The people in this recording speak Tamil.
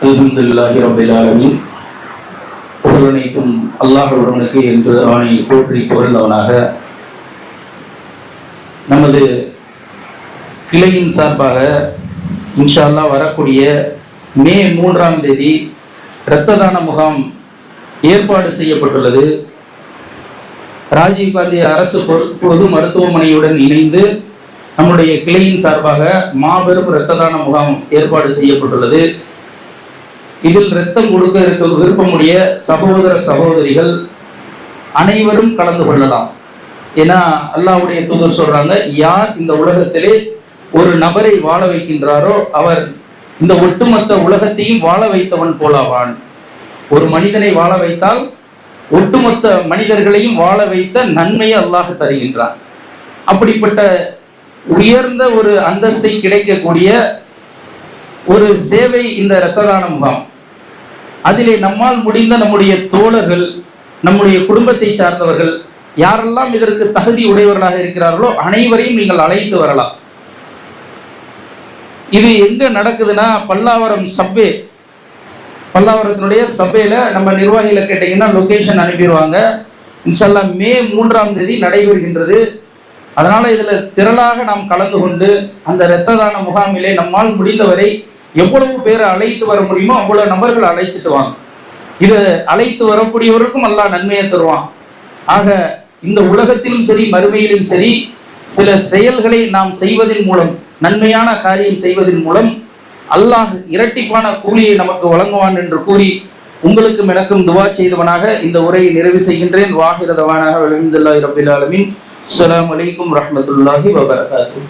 அல்ஹம்துலில்லாஹி ரப்பில் ஆலமீன். புகழனைத்தும் அல்லாஹ் ஒருவனுக்கு என்று அவனை போற்றி புகழ்ந்தவனாக நமது கிளையின் சார்பாக இன்ஷா அல்லாஹ் வரக்கூடிய மே 3ஆம் தேதி இரத்த தான முகாம் ஏற்பாடு செய்யப்பட்டுள்ளது. ராஜீவ்காந்தி அரசு பொது மருத்துவமனையுடன் இணைந்து நம்முடைய கிளையின் சார்பாக மாபெரும் இரத்த தான முகாம் ஏற்பாடு செய்யப்பட்டுள்ளது. இதில் இரத்தம் கொடுக்க விருப்பமுடைய சகோதர சகோதரிகள் அனைவரும் கலந்து கொள்ளலாம். ஏன்னா அல்லாஹ்வுடைய தூதர் சொல்றாங்க, யார் இந்த உலகத்திலே ஒரு நபரை வாழ வைக்கின்றாரோ அவர் இந்த ஒட்டுமொத்த உலகத்தையும் வாழ வைத்தவன் போலாவான். ஒரு மனிதனை வாழ வைத்தால் ஒட்டுமொத்த மனிதர்களையும் வாழ வைத்த நன்மையை அல்லாஹ் தருகின்றான். அப்படிப்பட்ட உயர்ந்த ஒரு அந்தஸ்தை கிடைக்கக்கூடிய ஒரு சேவை இந்த இரத்த தான முகாம். அதிலே நம்மால் முடிந்த நம்முடைய தோழர்கள், நம்முடைய குடும்பத்தை சார்ந்தவர்கள் யாரெல்லாம் இதற்கு தகுதி உடையவர்களாக இருக்கிறார்களோ அனைவரையும் நீங்கள் அழைத்து வரலாம். இது எங்க நடக்குதுன்னா பல்லாவரத்தினுடைய சபையில நம்ம நிர்வாகிகளை கேட்டீங்கன்னா லொகேஷன் அனுப்பிடுவாங்க. இன்ஷா அல்லாஹ் மே 3ஆம் தேதி நடைபெறுகின்றது. அதனால இதுல திரளாக நாம் கலந்து கொண்டு அந்த இரத்த தான முகாமிலே நம்மால் முடிந்தவரை எவ்வளவு பேரை அழைத்து வர முடியுமோ அவ்வளவு நபர்கள் அழைச்சிட்டு வாங்க. இது அழைத்து வரக்கூடியவருக்கும் அல்லாஹ் நன்மையை தருவான். ஆக இந்த உலகத்திலும் சரி மறுமையிலும் சரி சில செயல்களை நாம் செய்வதன் மூலம், நன்மையான காரியம் செய்வதன் மூலம் அல்லாஹ் இரட்டிப்பான கூலியை நமக்கு வழங்குவான் என்று கூறி உங்களுக்கும் எனக்கும் துவா செய்தவனாக இந்த உரையை நிறைவு செய்கின்றேன். வாஹிர தவானாக அல்ஹம்துலில்லாஹி ரப்பில் ஆலமீன். அஸ்ஸலாமு அலைக்கும் வரஹ்மத்துல்லாஹி வபரகாத்துஹு.